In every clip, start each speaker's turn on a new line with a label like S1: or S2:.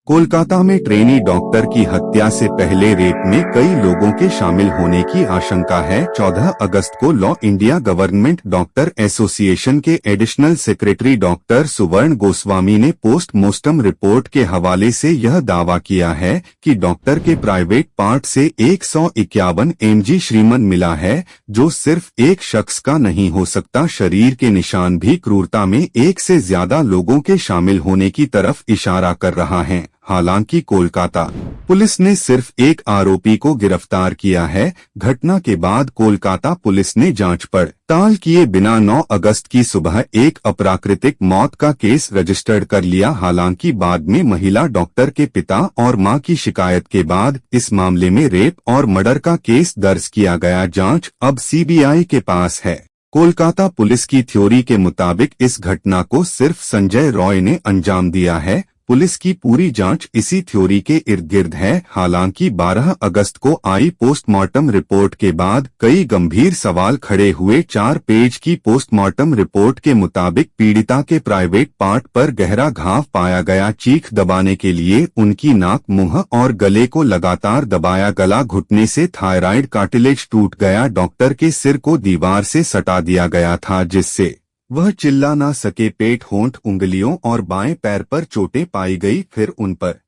S1: कोलकाता में trainee doctor की हत्या से पहले रेप में कई लोगों के शामिल होने की आशंका है। 14 अगस्त को law India government doctor association के एडिशनल सेक्रेटरी डॉक्टर सुवर्ण गोस्वामी ने पोस्टमार्टम रिपोर्ट के हवाले से यह दावा किया है कि डॉक्टर के प्राइवेट पार्ट से 151 mg श्रीमन मिला है, जो सिर्फ एक शख्स का नहीं हो सकता। शरीर के निशान भी क्रूरता में एक से ज्यादा लोगों के शामिल होने की तरफ इशारा कर रहा है। हालांकि कोलकाता पुलिस ने सिर्फ एक आरोपी को गिरफ्तार किया है। घटना के बाद कोलकाता पुलिस ने जांच पड़ताल किए बिना 9 अगस्त की सुबह एक अप्राकृतिक मौत का केस रजिस्टर्ड कर लिया। हालांकि बाद में महिला डॉक्टर के पिता और मां की शिकायत के बाद इस मामले में रेप और मर्डर का केस दर्ज किया गया। जांच अब सीबीआई के पास है। कोलकाता पुलिस की थ्योरी के मुताबिक इस घटना को सिर्फ संजय रॉय ने अंजाम दिया है। पुलिस की पूरी जांच इसी थ्योरी के इर्द गिर्द है। हालांकि 12 अगस्त को आई पोस्टमार्टम रिपोर्ट के बाद कई गंभीर सवाल खड़े हुए। 4 पेज की पोस्टमार्टम रिपोर्ट के मुताबिक पीड़िता के प्राइवेट पार्ट पर गहरा घाव पाया गया। चीख दबाने के लिए उनकी नाक, मुंह और गले को लगातार दबाया। गला घुटने से थायराइड कार्टिलेज टूट गया। डॉक्टर के सिर को दीवार से सटा दिया गया था, जिससे वह चिल्ला ना सके। पेट, होंठ, उंगलियों और बाएं पैर पर चोटें पाई गई। फिर उन पर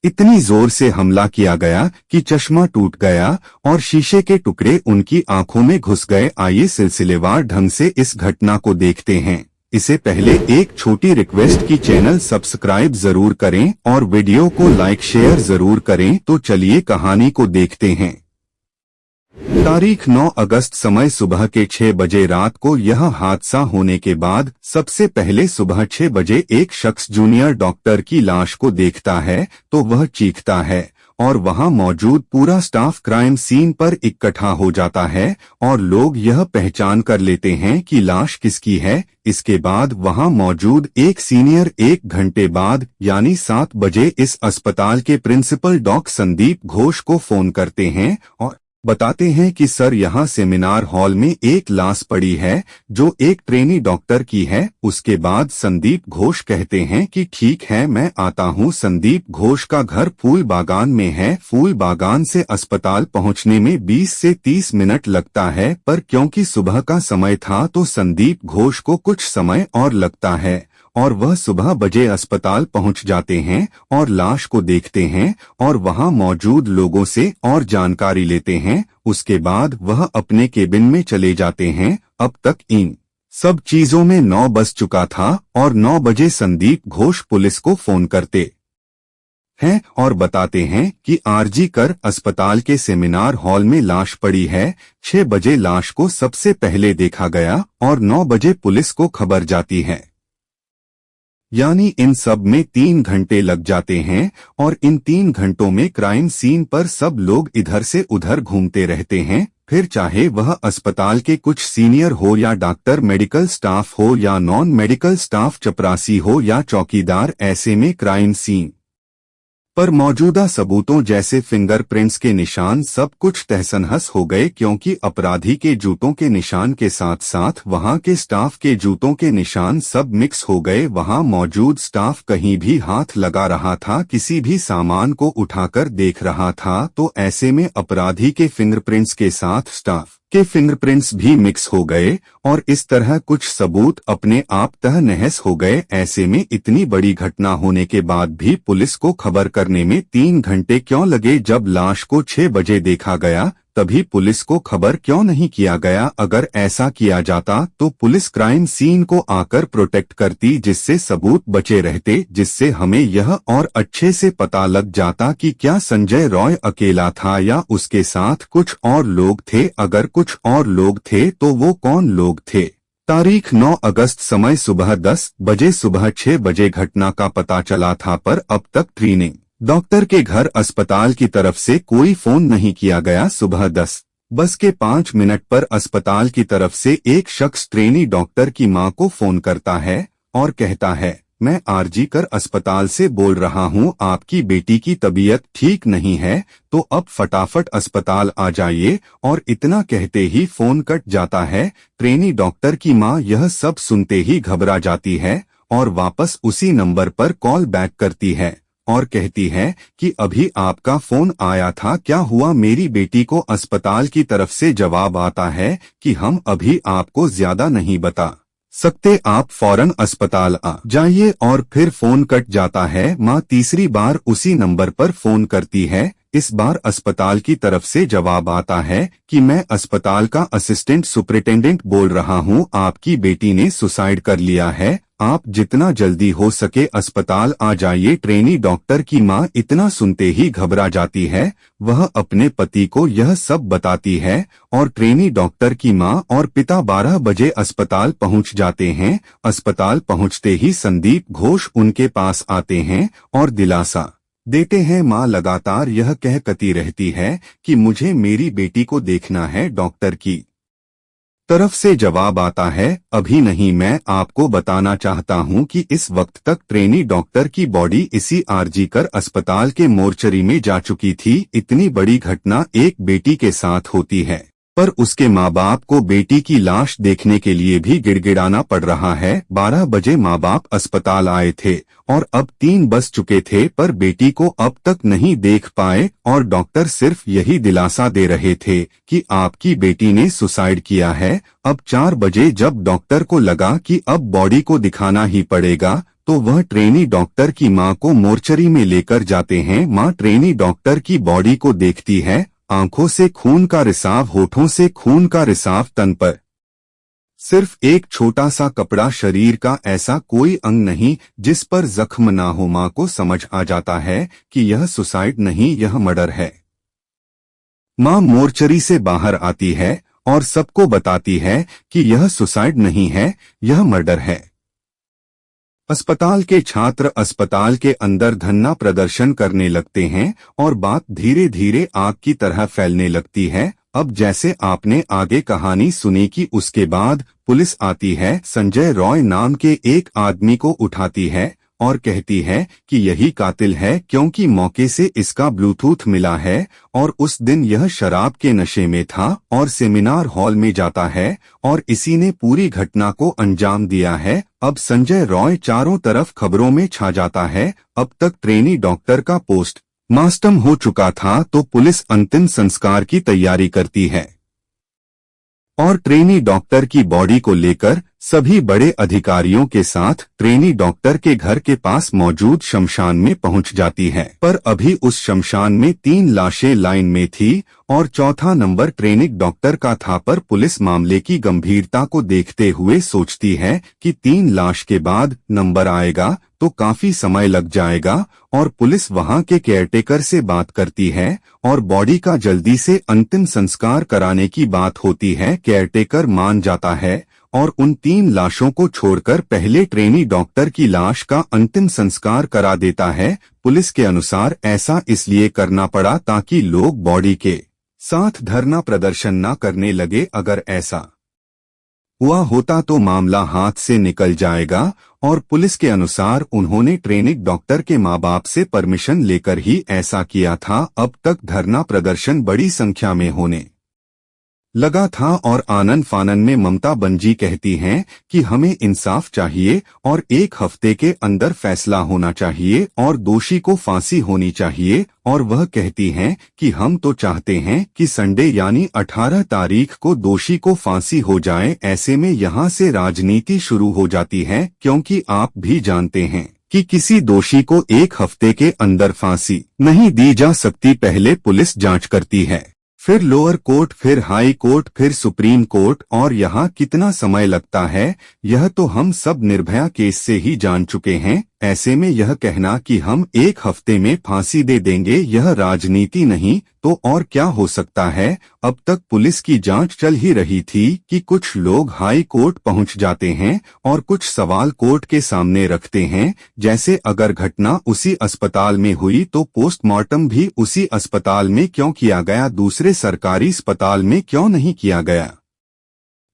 S1: इतनी जोर से हमला किया गया कि चश्मा टूट गया और शीशे के टुकड़े उनकी आंखों में घुस गए। आइए सिलसिलेवार ढंग से इस घटना को देखते हैं। इससे पहले एक छोटी रिक्वेस्ट की चैनल सब्सक्राइब जरूर करें और वीडियो को लाइक शेयर जरूर करें। तो चलिए कहानी को देखते हैं। तारीख 9 अगस्त, समय सुबह के 6 बजे रात को यह हादसा होने के बाद सबसे पहले सुबह 6 बजे एक शख्स जूनियर डॉक्टर की लाश को देखता है तो वह चीखता है और वहां मौजूद पूरा स्टाफ क्राइम सीन पर इकट्ठा हो जाता है और लोग यह पहचान कर लेते हैं कि लाश किसकी है। इसके बाद वहां मौजूद एक सीनियर 1 घंटे बाद यानी 7 बजे इस अस्पताल के प्रिंसिपल डॉक्टर संदीप घोष को फोन करते हैं और बताते हैं कि सर, यहाँ सेमिनार हॉल में एक लाश पड़ी है जो एक ट्रेनी डॉक्टर की है। उसके बाद संदीप घोष कहते हैं कि ठीक है, मैं आता हूँ। संदीप घोष का घर फूल बागान में है। फूल बागान से अस्पताल पहुँचने में 20 से 30 मिनट लगता है, पर क्योंकि सुबह का समय था तो संदीप घोष को कुछ समय और लगता है और वह सुबह बजे अस्पताल पहुंच जाते हैं और लाश को देखते हैं और वहां मौजूद लोगों से और जानकारी लेते हैं। उसके बाद वह अपने केबिन में चले जाते हैं। अब तक इन सब चीजों में 9 बज चुका था और 9 बजे संदीप घोष पुलिस को फोन करते हैं और बताते हैं कि आरजी कर अस्पताल के सेमिनार हॉल में लाश पड़ी है। 6 बजे लाश को सबसे पहले देखा गया और 9 बजे पुलिस को खबर जाती है। यानी इन सब में 3 घंटे लग जाते हैं और इन 3 घंटों में क्राइम सीन पर सब लोग इधर से उधर घूमते रहते हैं। फिर चाहे वह अस्पताल के कुछ सीनियर हो या डॉक्टर, मेडिकल स्टाफ हो या नॉन मेडिकल स्टाफ, चपरासी हो या चौकीदार, ऐसे में क्राइम सीन पर मौजूदा सबूतों जैसे फिंगरप्रिंट्स के निशान सब कुछ तहस-नहस हो गए, क्योंकि अपराधी के जूतों के निशान के साथ साथ वहां के स्टाफ के जूतों के निशान सब मिक्स हो गए। वहां मौजूद स्टाफ कहीं भी हाथ लगा रहा था, किसी भी सामान को उठाकर देख रहा था, तो ऐसे में अपराधी के फिंगरप्रिंट्स के साथ स्टाफ के फिंगरप्रिंट्स भी मिक्स हो गए और इस तरह कुछ सबूत अपने आप तहस-नहस हो गए। ऐसे में इतनी बड़ी घटना होने के बाद भी पुलिस को खबर करने में 3 घंटे क्यों लगे? जब लाश को 6 बजे देखा गया तभी पुलिस को खबर क्यों नहीं किया गया? अगर ऐसा किया जाता तो पुलिस क्राइम सीन को आकर प्रोटेक्ट करती, जिससे सबूत बचे रहते, जिससे हमें यह और अच्छे से पता लग जाता कि क्या संजय रॉय अकेला था या उसके साथ कुछ और लोग थे। अगर कुछ और लोग थे तो वो कौन लोग थे? तारीख 9 अगस्त, समय सुबह 10 बजे। सुबह 6 बजे घटना का पता चला था, पर अब तक ट्रेनी डॉक्टर के घर अस्पताल की तरफ से कोई फोन नहीं किया गया। सुबह 10 बज के 5 मिनट पर अस्पताल की तरफ से एक शख्स ट्रेनी डॉक्टर की मां को फोन करता है और कहता है, मैं आरजी कर अस्पताल से बोल रहा हूं, आपकी बेटी की तबीयत ठीक नहीं है, तो अब फटाफट अस्पताल आ जाइए। और इतना कहते ही फोन कट जाता है। ट्रेनी डॉक्टर की मां यह सब सुनते ही घबरा जाती है और वापस उसी नंबर पर कॉल बैक करती है और कहती है कि अभी आपका फोन आया था, क्या हुआ? मेरी बेटी को अस्पताल की तरफ से जवाब आता है कि हम अभी आपको ज्यादा नहीं बता सकते, आप फौरन अस्पताल आ जाइए। और फिर फोन कट जाता है। माँ तीसरी बार उसी नंबर पर फोन करती है। इस बार अस्पताल की तरफ से जवाब आता है कि मैं अस्पताल का असिस्टेंट सुपरिटेंडेंट बोल रहा हूँ, आपकी बेटी ने सुसाइड कर लिया है, आप जितना जल्दी हो सके अस्पताल आ जाइए। ट्रेनी डॉक्टर की माँ इतना सुनते ही घबरा जाती है। वह अपने पति को यह सब बताती है और ट्रेनी डॉक्टर की माँ और पिता 12 बजे अस्पताल पहुंच जाते हैं। अस्पताल पहुंचते ही संदीप घोष उनके पास आते हैं और दिलासा देते हैं। माँ लगातार यह कहती रहती है कि मुझे मेरी बेटी को देखना है। डॉक्टर की तरफ से जवाब आता है, अभी नहीं, मैं आपको बताना चाहता हूं कि इस वक्त तक ट्रेनी डॉक्टर की बॉडी इसी आरजी कर अस्पताल के मोर्चरी में जा चुकी थी। इतनी बड़ी घटना एक बेटी के साथ होती है, पर उसके माँ बाप को बेटी की लाश देखने के लिए भी गिड़गिड़ाना पड़ रहा है। 12 बजे माँ बाप अस्पताल आए थे और अब 3 बज चुके थे, पर बेटी को अब तक नहीं देख पाए और डॉक्टर सिर्फ यही दिलासा दे रहे थे कि आपकी बेटी ने सुसाइड किया है। अब 4 बजे जब डॉक्टर को लगा कि अब बॉडी को दिखाना ही पड़ेगा, तो वह ट्रेनी डॉक्टर की माँ को मोर्चरी में लेकर जाते हैं। माँ ट्रेनी डॉक्टर की बॉडी को देखती है। आंखों से खून का रिसाव, होठों से खून का रिसाव, तन पर सिर्फ एक छोटा सा कपड़ा, शरीर का ऐसा कोई अंग नहीं जिस पर जख्म ना हो। मां को समझ आ जाता है कि यह सुसाइड नहीं, यह मर्डर है। मां मोर्चरी से बाहर आती है और सबको बताती है कि यह सुसाइड नहीं है, यह मर्डर है। अस्पताल के छात्र अस्पताल के अंदर धरना प्रदर्शन करने लगते हैं और बात धीरे धीरे आग की तरह फैलने लगती है। अब जैसे आपने आगे कहानी सुनी कि उसके बाद पुलिस आती है, संजय रॉय नाम के एक आदमी को उठाती है और कहती है कि यही कातिल है, क्योंकि मौके से इसका ब्लूटूथ मिला है और उस दिन यह शराब के नशे में था और सेमिनार हॉल में जाता है और इसी ने पूरी घटना को अंजाम दिया है। अब संजय रॉय चारों तरफ खबरों में छा जाता है। अब तक ट्रेनी डॉक्टर का पोस्ट मास्टम हो चुका था, तो पुलिस अंतिम संस्कार की तैयारी करती है और ट्रेनी डॉक्टर की बॉडी को लेकर सभी बड़े अधिकारियों के साथ ट्रेनी डॉक्टर के घर के पास मौजूद शमशान में पहुंच जाती है। पर अभी उस शमशान में 3 लाशें लाइन में थी और चौथा नंबर ट्रेनी डॉक्टर का था। पर पुलिस मामले की गंभीरता को देखते हुए सोचती है कि 3 लाश के बाद नंबर आएगा तो काफी समय लग जाएगा और पुलिस वहां के केयरटेकर से बात करती है और बॉडी का जल्दी से अंतिम संस्कार कराने की बात होती है। केयरटेकर मान जाता है और उन 3 लाशों को छोड़कर पहले ट्रेनी डॉक्टर की लाश का अंतिम संस्कार करा देता है। पुलिस के अनुसार ऐसा इसलिए करना पड़ा ताकि लोग बॉडी के साथ धरना प्रदर्शन न करने लगे। अगर ऐसा हुआ होता तो मामला हाथ से निकल जाएगा और पुलिस के अनुसार उन्होंने ट्रेनी डॉक्टर के माँ बाप से परमिशन लेकर ही ऐसा किया था। अब तक धरना प्रदर्शन बड़ी संख्या में होने लगा था और आनन फानन में ममता बनर्जी कहती हैं कि हमें इंसाफ चाहिए और 1 हफ्ते के अंदर फैसला होना चाहिए और दोषी को फांसी होनी चाहिए। और वह कहती हैं कि हम तो चाहते हैं कि संडे यानी 18 तारीख को दोषी को फांसी हो जाए। ऐसे में यहाँ से राजनीति शुरू हो जाती है, क्योंकि आप भी जानते हैं कि किसी दोषी को 1 हफ्ते के अंदर फांसी नहीं दी जा सकती। पहले पुलिस जांच करती है, फिर लोअर कोर्ट, फिर हाई कोर्ट, फिर सुप्रीम कोर्ट, और यहाँ कितना समय लगता है यह तो हम सब निर्भया केस से ही जान चुके हैं। ऐसे में यह कहना कि हम 1 हफ्ते में फांसी दे देंगे, यह राजनीति नहीं तो और क्या हो सकता है। अब तक पुलिस की जांच चल ही रही थी कि कुछ लोग हाई कोर्ट पहुंच जाते हैं और कुछ सवाल कोर्ट के सामने रखते हैं, जैसे अगर घटना उसी अस्पताल में हुई तो पोस्टमार्टम भी उसी अस्पताल में क्यों किया गया, दूसरे सरकारी अस्पताल में क्यों नहीं किया गया,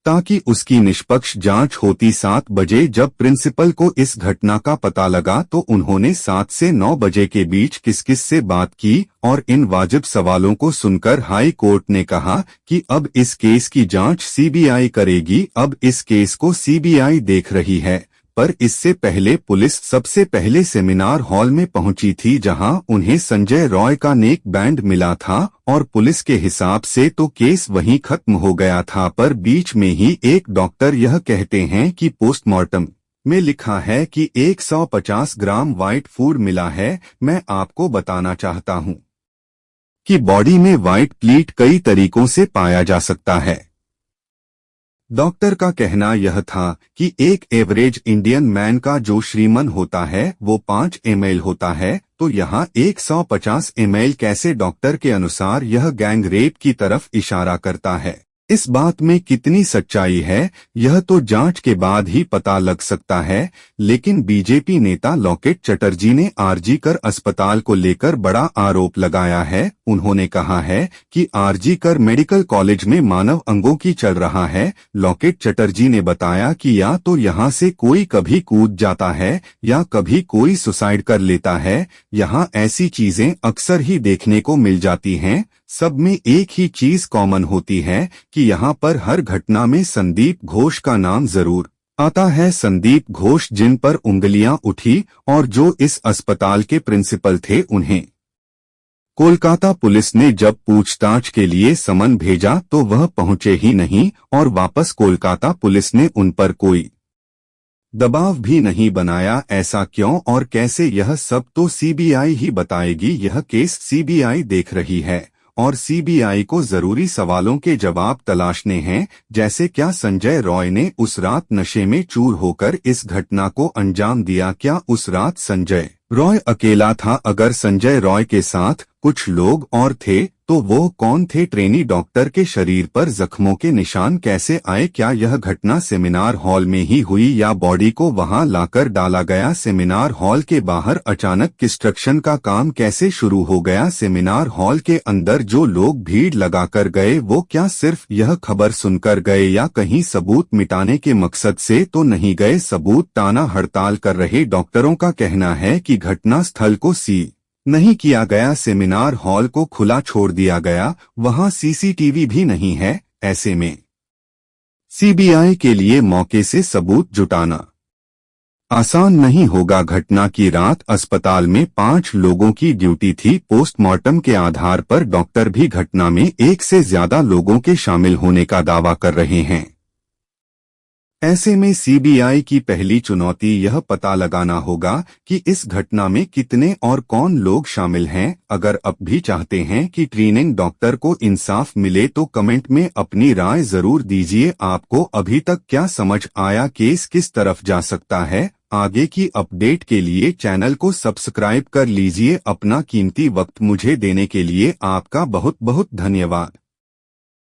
S1: ताकि उसकी निष्पक्ष जांच होती। 7 बजे जब प्रिंसिपल को इस घटना का पता लगा तो उन्होंने 7 से 9 बजे के बीच किस किस से बात की और इन वाजिब सवालों को सुनकर हाई कोर्ट ने कहा कि अब इस केस की जांच सीबीआई करेगी। अब इस केस को सीबीआई देख रही है पर इससे पहले पुलिस सबसे पहले सेमिनार हॉल में पहुंची थी जहां उन्हें संजय रॉय का नेक बैंड मिला था और पुलिस के हिसाब से तो केस वहीं खत्म हो गया था। पर बीच में ही एक डॉक्टर यह कहते हैं कि पोस्टमार्टम में लिखा है कि 150 ग्राम व्हाइट फूड मिला है। मैं आपको बताना चाहता हूं कि बॉडी में व्हाइट प्लीट कई तरीकों से पाया जा सकता है। डॉक्टर का कहना यह था कि एक एवरेज इंडियन मैन का जो श्रीमन होता है वो 5 ml होता है, तो यहाँ 150 ml कैसे? डॉक्टर के अनुसार यह गैंग रेप की तरफ इशारा करता है। इस बात में कितनी सच्चाई है यह तो जांच के बाद ही पता लग सकता है, लेकिन बीजेपी नेता लॉकेट चटर्जी ने आरजी कर अस्पताल को लेकर बड़ा आरोप लगाया है। उन्होंने कहा है कि आरजी कर मेडिकल कॉलेज में मानव अंगों की चल रहा है। लॉकेट चटर्जी ने बताया कि या तो यहाँ से कोई कभी कूद जाता है या कभी कोई सुसाइड कर लेता है। यहाँ ऐसी चीजें अक्सर ही देखने को मिल जाती हैं। सब में एक ही चीज कॉमन होती है कि यहाँ पर हर घटना में संदीप घोष का नाम जरूर आता है। संदीप घोष जिन पर उंगलियां उठी और जो इस अस्पताल के प्रिंसिपल थे, उन्हें कोलकाता पुलिस ने जब पूछताछ के लिए समन भेजा तो वह पहुंचे ही नहीं और वापस कोलकाता पुलिस ने उन पर कोई दबाव भी नहीं बनाया। ऐसा क्यों और कैसे, यह सब तो सीबीआई ही बताएगी। यह केस सीबीआई देख रही है और सीबीआई को जरूरी सवालों के जवाब तलाशने हैं, जैसे क्या संजय रॉय ने उस रात नशे में चूर होकर इस घटना को अंजाम दिया? क्या उस रात संजय रॉय अकेला था? अगर संजय रॉय के साथ कुछ लोग और थे तो वो कौन थे? ट्रेनी डॉक्टर के शरीर पर जख्मों के निशान कैसे आए? क्या यह घटना सेमिनार हॉल में ही हुई या बॉडी को वहां लाकर डाला गया? सेमिनार हॉल के बाहर अचानक कंस्ट्रक्शन का काम कैसे शुरू हो गया? सेमिनार हॉल के अंदर जो लोग भीड़ लगाकर गए वो क्या सिर्फ यह खबर सुनकर गए या कहीं सबूत मिटाने के मकसद से तो नहीं गए? सबूत टाना हड़ताल कर रहे डॉक्टरों का कहना है कि घटना स्थल को सील नहीं किया गया, सेमिनार हॉल को खुला छोड़ दिया गया, वहां सीसीटीवी भी नहीं है। ऐसे में सीबीआई के लिए मौके से सबूत जुटाना आसान नहीं होगा। घटना की रात अस्पताल में 5 लोगों की ड्यूटी थी। पोस्टमार्टम के आधार पर डॉक्टर भी घटना में 1 से ज्यादा लोगों के शामिल होने का दावा कर रहे हैं। ऐसे में सीबीआई की पहली चुनौती यह पता लगाना होगा कि इस घटना में कितने और कौन लोग शामिल हैं। अगर अब भी चाहते हैं कि ट्रेनिंग डॉक्टर को इंसाफ मिले तो कमेंट में अपनी राय जरूर दीजिए। आपको अभी तक क्या समझ आया? केस किस तरफ जा सकता है? आगे की अपडेट के लिए चैनल को सब्सक्राइब कर लीजिए। अपना कीमती वक्त मुझे देने के लिए आपका बहुत बहुत धन्यवाद।